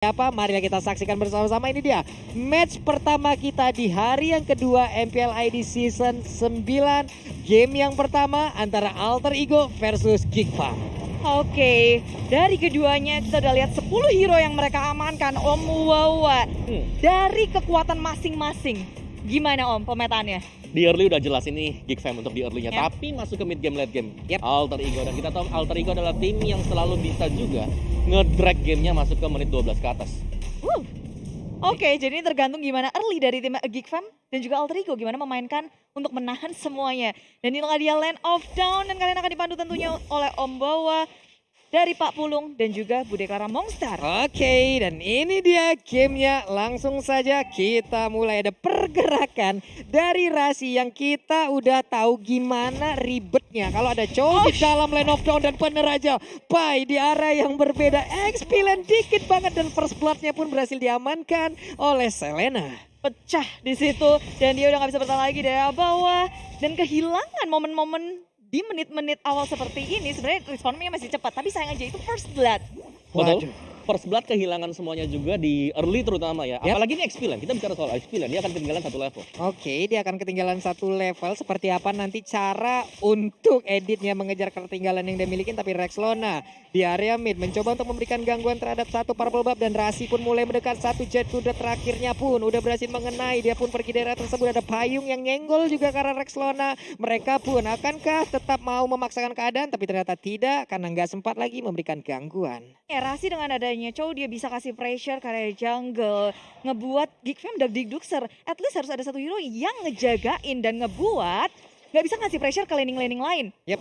Apa? Mari kita saksikan bersama-sama. Ini dia match pertama kita di hari yang kedua MPL ID Season 9. Game yang pertama antara Alter Ego versus Geekfam. Oke, dari keduanya kita udah lihat 10 hero yang mereka amankan, Om Wawa. Dari kekuatan masing-masing. Gimana Om pemetaannya? Di early udah jelas ini Geekfam untuk di early-nya, Yep. tapi masuk ke mid game, late game, Yep. Alter Ego. Dan kita tahu Alter Ego adalah tim yang selalu bisa juga nge-drag gamenya masuk ke menit 12 ke atas. Oke, jadi ini tergantung gimana early dari tim Geekfam dan juga Alter Ego gimana memainkan untuk menahan semuanya. Dan inilah dia Land of Dawn dan kalian akan dipandu tentunya oleh Om Bawa dari Pak Pulung dan juga Bude Clara Mongstar. Oke, dan ini dia gamenya. Langsung saja kita mulai. Ada pergerakan dari Rasi yang kita udah tahu gimana ribetnya. Kalau ada Chow di dalam Land of Dawn dan peneraja Pai di area yang berbeda. Expilent dikit banget dan first blood-nya pun berhasil diamankan oleh Selena. Pecah di situ dan dia udah gak bisa bertahan lagi dari bawah dan kehilangan momen-momen di menit-menit awal seperti ini. Sebenarnya responnya masih cepat tapi sayang aja itu first blood. Betul. Waduh. First blood kehilangan semuanya juga di early terutama ya. Yep. Apalagi ini Expilent, kita bicara soal Expilent, dia akan ketinggalan satu level. Oke, dia akan ketinggalan satu level. Seperti apa nanti cara untuk editnya mengejar ketertinggalan yang dia miliki. Tapi Rexlona di area mid mencoba untuk memberikan gangguan terhadap satu purple buff. Dan Rasi pun mulai mendekat satu jet kuda terakhirnya pun udah berhasil mengenai. Dia pun pergi daerah tersebut. Ada payung yang nyenggol juga karena Rexlona. Mereka pun akankah tetap mau memaksakan keadaan. Tapi ternyata tidak karena nggak sempat lagi memberikan gangguan. Ya Rasi dengan adanya Chow dia bisa kasih pressure karena jungle. Ngebuat Geekfam dan Digduxer at least harus ada satu hero yang ngejagain dan ngebuat nggak bisa ngasih pressure ke laning-laning lain. Yep.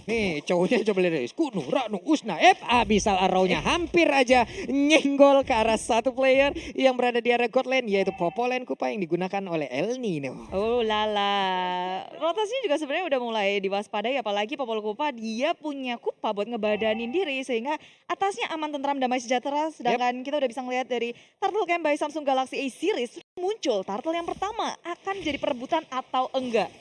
Nih cowoknya coba lihat. Kuno, Ranu, Usna, Abyssal arrow-nya hampir aja nyenggol ke arah satu player yang berada di area God Lane, yaitu Popoland Kupa yang digunakan oleh El Nino. Oh lala, rotasinya juga sebenarnya udah mulai diwaspadai apalagi Popol Kupa dia punya Kupa buat ngebadanin diri sehingga atasnya aman tentram damai sejahtera sedangkan kita udah bisa ngeliat dari Turtle Camp by Samsung Galaxy A Series muncul turtle yang pertama akan jadi perebutan atau enggak?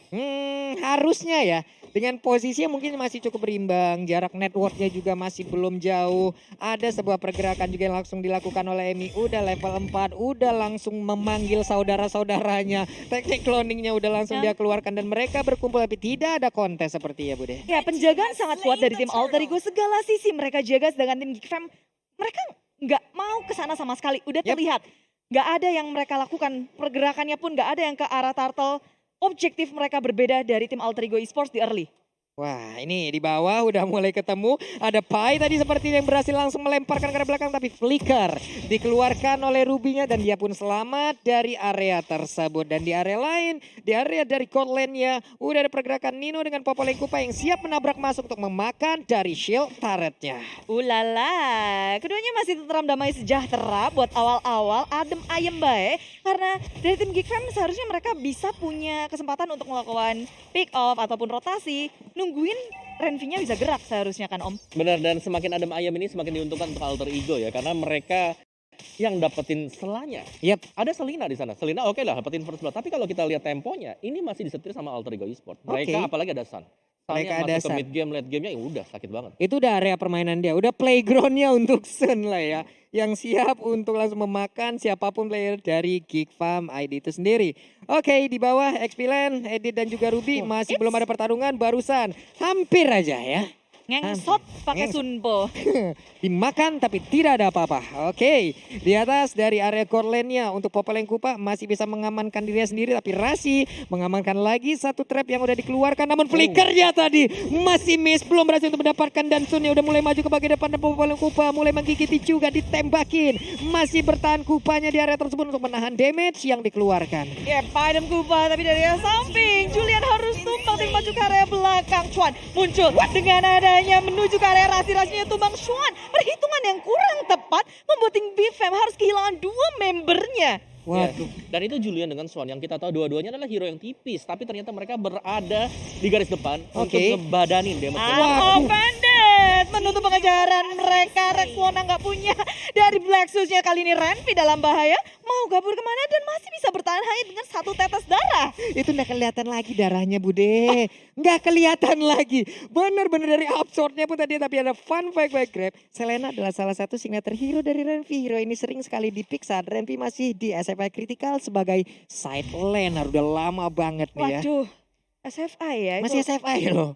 Harusnya ya. Dengan posisinya mungkin masih cukup berimbang, jarak networknya juga masih belum jauh. Ada sebuah pergerakan juga yang langsung dilakukan oleh Emi. Udah level 4, udah langsung memanggil saudara-saudaranya. Teknik cloningnya udah langsung dia keluarkan dan mereka berkumpul tapi tidak ada kontes seperti ya Bude. Ya penjagaan sangat kuat dari tim Alter Ego, segala sisi mereka jaga sedangkan tim Geekfam mereka nggak mau ke sana sama sekali, udah terlihat. Nggak ada yang mereka lakukan, pergerakannya pun nggak ada yang ke arah turtle. Objektif mereka berbeda dari tim Alter Ego Esports di early. Wah ini di bawah udah mulai ketemu. Ada Pai tadi seperti yang berhasil langsung melemparkan ke arah belakang. Tapi flicker dikeluarkan oleh Rubinya dan dia pun selamat dari area tersebut. Dan di area lain, di area dari God Lane-nya udah ada pergerakan Nino dengan Popoland Kupa yang siap menabrak masuk untuk memakan dari shield turretnya. Ulala, keduanya masih tentram damai sejahtera buat awal-awal adem ayem bae. Karena dari tim Geekfam seharusnya mereka bisa punya kesempatan untuk melakukan pick off ataupun rotasi. Nungguin Renvi-nya bisa gerak seharusnya kan Om? Benar, dan semakin adem ayam ini semakin diuntungkan untuk Alter Ego ya, karena mereka yang dapetin selanya. Yep. Ada Selena di sana. Selena oke lah dapetin first blood, tapi kalau kita lihat temponya, ini masih disetir sama Alter Ego Esports. Mereka apalagi ada Sun. Mereka Sunnya ada masuk ke Sun. mid game, late game-nya ya udah sakit banget. Itu udah area permainan dia, udah playgroundnya untuk Sun lah ya. Yang siap untuk langsung memakan siapapun player dari Geekfam ID itu sendiri. Oke, di bawah Expilent, Edit dan juga Ruby masih belum ada pertarungan barusan. Hampir aja ya. Ngengsot pakai Ngengsot. Sunpo. Dimakan tapi tidak ada apa-apa. Oke, di atas dari area core lane-nya untuk Popoland Kupa masih bisa mengamankan dirinya sendiri. Tapi Rasi mengamankan lagi satu trap yang udah dikeluarkan. Namun flickernya tadi masih miss. Belum berhasil untuk mendapatkan dan Sun udah mulai maju ke bagian depan dan Popoland Kupa mulai menggigiti juga ditembakin. Masih bertahan Kupanya di area tersebut untuk menahan damage yang dikeluarkan. Ya padam Kupa tapi dari samping Julian harus tumbang tim maju ke area belakang. Chuan muncul dengan adanya menuju ke area Rasi-Rasinya tumbang Chuan. Perhitungan yang kurang tepat membuat tim Geekfam harus kehilangan dua membernya. Waduh. Dan itu Julian dengan Swan yang kita tahu dua-duanya adalah hero yang tipis, tapi ternyata mereka berada di garis depan untuk ngebadanin damage. Offender. Ultimate menutup pengejaran mereka. Rexlona nggak punya dari Black Shoes-nya kali ini. Renvi dalam bahaya, mau kabur kemana dan masih bisa bertahan hanya dengan 1 tetes darah. Itu nggak kelihatan lagi darahnya Bude. Nggak kelihatan lagi. Bener-bener dari absurdnya pun tadi. Tapi ada fun fact by Grab. Selena adalah salah satu signature hero dari Renvi. Hero ini sering sekali di pick saat Renvi masih di SFI Critical sebagai side laner. Udah lama banget nih ya. Waduh, SFI ya. Masih Itu SFI loh.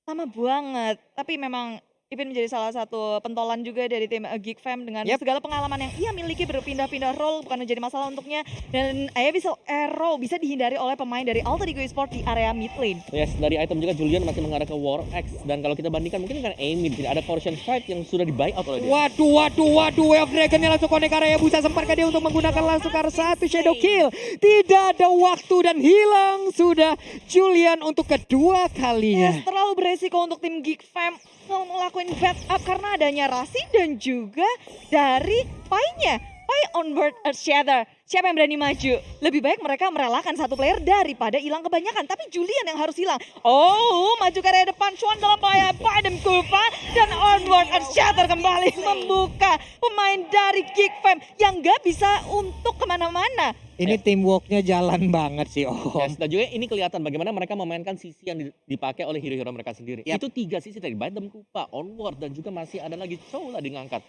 lama banget. Tapi memang Ipin menjadi salah satu pentolan juga dari tim Geek Fam dengan Yep. segala pengalaman yang ia miliki berpindah-pindah role bukan menjadi masalah untuknya. Dan Abyssal Arrow bisa dihindari oleh pemain dari Alter Ego Esports di area mid lane. Yes, dari item juga Julian masih mengarah ke War X. Dan kalau kita bandingkan mungkin dengan Amy, ada Corruption Fight yang sudah di buy out oleh dia. Waduh, Wave Dragon-nya langsung connect area Busa. Semparkah dia untuk menggunakan langsung ke satu Shadow Kill. Tidak ada waktu dan hilang sudah Julian untuk kedua kalinya. Yes, terlalu beresiko untuk tim Geek Fam mau ngelakuin backup karena adanya Rasi dan juga dari Pai-nya. Pai onboard Shatter. Siapa yang berani maju? Lebih baik mereka merelakan satu player daripada hilang kebanyakan. Tapi Julian yang harus hilang. Oh, maju ke area depan. Chuan dalam bahaya. Pai dan Kupa. Dan onboard Shatter kembali membuka pemain dari Geek Fam yang gak bisa untuk kemana-mana. Ini teamworknya jalan banget sih Yes, Om. dan juga ini kelihatan bagaimana mereka memainkan sisi yang dipakai oleh hero-hero mereka sendiri. Yap. Itu 3 sisi dari Biden, Kupa, Onward, dan juga masih ada lagi Chola diangkat.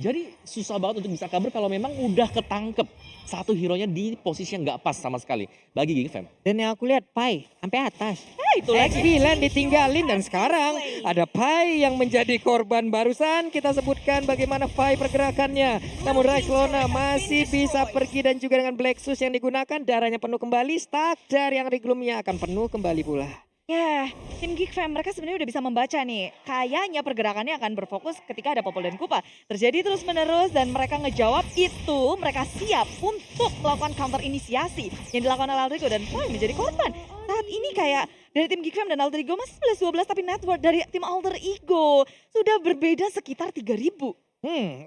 Jadi susah banget untuk bisa kabur kalau memang udah ketangkep satu hero-nya di posisi yang nggak pas sama sekali bagi Geek Fam. Dan yang aku lihat Pai sampai atas. Itu lagi. X-Villain ditinggalin dan sekarang ada Pai yang menjadi korban barusan. Kita sebutkan bagaimana Pai pergerakannya. Namun Rexlona masih bisa pergi dan juga dengan Black Shoes yang digunakan darahnya penuh kembali. Stack dari yang Reglumnya akan penuh kembali pula. Ya, tim Geek Fam mereka sebenarnya udah bisa membaca nih. Kayaknya pergerakannya akan berfokus ketika ada Popol dan Kupa. Terjadi terus menerus dan mereka ngejawab itu. Mereka siap untuk melakukan counter inisiasi yang dilakukan oleh Alter Ego dan Pai menjadi korban. Saat ini kayak dari tim Geek Fam dan Alter Ego masih 11-12 tapi network dari tim Alter Ego sudah berbeda sekitar 3.000.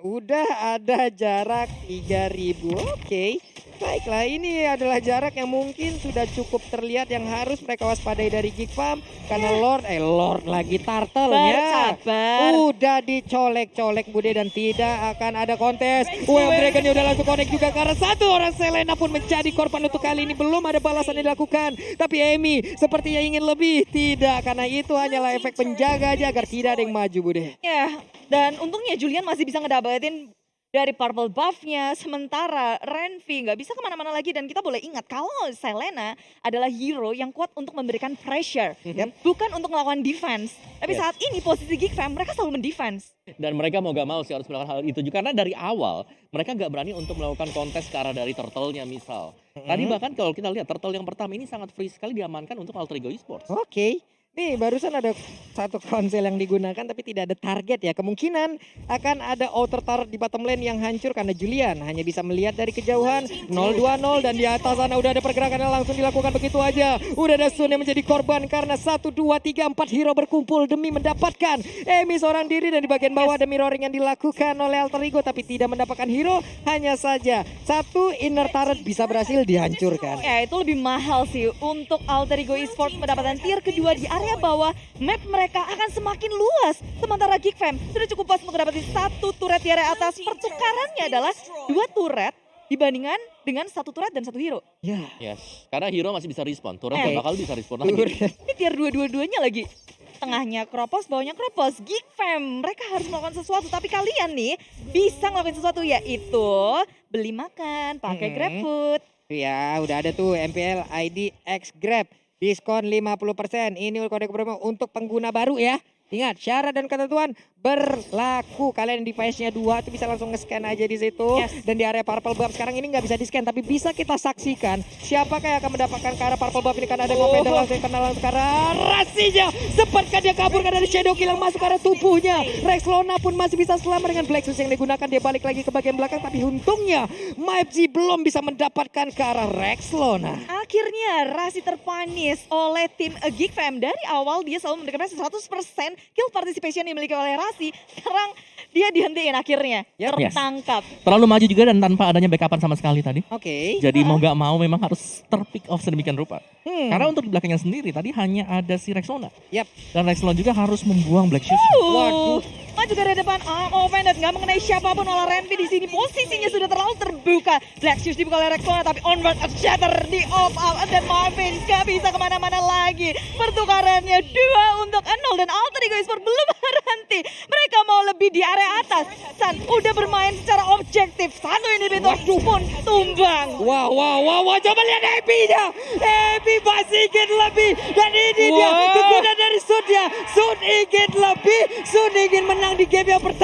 Udah ada jarak 3.000. Oke. Baiklah, ini adalah jarak yang mungkin sudah cukup terlihat yang harus mereka waspadai dari Geek Fam. Karena Lord lagi turtle-nya. Sabar. Udah dicolek-colek Bude dan tidak akan ada kontes. Wave Dragon-nya udah langsung connect juga karena satu orang Selena pun menjadi korban untuk kali ini. Belum ada balasan yang dilakukan. Tapi Amy sepertinya ingin lebih. Tidak, karena itu hanyalah efek penjaga aja agar tidak ada yang maju Bude. Ya, dan untungnya Julian masih bisa ngedapetin dari purple buff-nya, sementara Renvi nggak bisa kemana-mana lagi. Dan kita boleh ingat kalau Selena adalah hero yang kuat untuk memberikan pressure, bukan untuk melakukan defense. Tapi Yes. saat ini posisi Geek Fam mereka selalu mendefense. Dan mereka mau gak mau sih harus melakukan hal itu juga karena dari awal mereka gak berani untuk melakukan kontes ke arah dari turtle-nya misal. Tadi bahkan kalau kita lihat turtle yang pertama ini sangat free sekali diamankan untuk Alter Ego Esports. Oke. Nih barusan ada satu konsel yang digunakan tapi tidak ada target ya. Kemungkinan akan ada outer turret di bottom lane yang hancur karena Julian hanya bisa melihat dari kejauhan 0-2-0 dan di atas sana udah ada pergerakan yang langsung dilakukan begitu aja. Udah ada Sun yang menjadi korban karena 1, 2, 3, 4 hero berkumpul demi mendapatkan Amy seorang diri dan di bagian bawah ada mirroring yang dilakukan oleh Alter Ego tapi tidak mendapatkan hero. Hanya saja satu inner turret bisa berhasil dihancurkan. Ya itu lebih mahal sih untuk Alter Ego Esports mendapatkan tier kedua di area bawah. Map mereka akan semakin luas. Sementara Geek Fam sudah cukup pas untuk dapetin satu turret di area atas. Pertukarannya adalah 2 turret dibandingkan dengan 1 turret dan 1 hero. Ya. Yes, karena hero masih bisa respon, turret gak bakal bisa respon lagi. Ini tier 2-2-2-nya lagi. Tengahnya Kropos, bawahnya Kropos. Geek Fam, mereka harus melakukan sesuatu. Tapi kalian nih bisa ngelakuin sesuatu yaitu beli makan, pakai GrabFood. Ya, udah ada tuh MPL ID X Grab. Diskon 50%. Ini kode promo untuk pengguna baru ya. Ingat, syarat dan ketentuan berlaku. Kalian device-nya 2 itu bisa langsung nge-scan aja di situ. Yes. Dan di area Purple Buff sekarang ini nggak bisa di-scan, tapi bisa kita saksikan siapakah yang akan mendapatkan ke arah Purple Buff ini. Karena ada Gopender langsung kena langsung ke arah Rasinya. Sepatkah dia kabur karena ada Shadow Kill yang masuk ke arah tubuhnya. Rexlona pun masih bisa selamat dengan Black Shoes yang digunakan. Dia balik lagi ke bagian belakang, tapi untungnya MyFG belum bisa mendapatkan ke arah Rexlona. akhirnya Rasi terpanis oleh tim Geek Fam. Dari awal dia selalu mendekatkan 100% kill participation yang dimiliki oleh Rasi. Sekarang dia dihentiin akhirnya. Yap. Tertangkap. Terlalu maju juga dan tanpa adanya backupan sama sekali tadi. Oke. Jadi mau gak mau memang harus terpick off sedemikian rupa. Hmm. Karena untuk di belakangnya sendiri tadi hanya ada si Rexona. Yap. Dan Rexona juga harus membuang Black Shoes. Waduh. Maju dari depan offended, nggak mengenai siapapun oleh Renvi di sini. Posisinya sudah terlalu terbuka. Black Shoes dibuka oleh Rexona, tapi onward of Shatter di off up dan Marvin nggak bisa kemana-mana lagi. Pertukarannya 2 untuk 0 dan Alter Ego Esports belum berhenti. Mereka mau lebih di area atas. San udah bermain secara objektif. Satu inhibitor pun tumbang. Wow, wow, wow, wow, coba lihat Ebi-nya. Ebi masih ingin lebih. Dan ini dia, Wow. kekuatan dari Sud ya. Sud ingin lebih, Sud ingin menang di game yang pertama.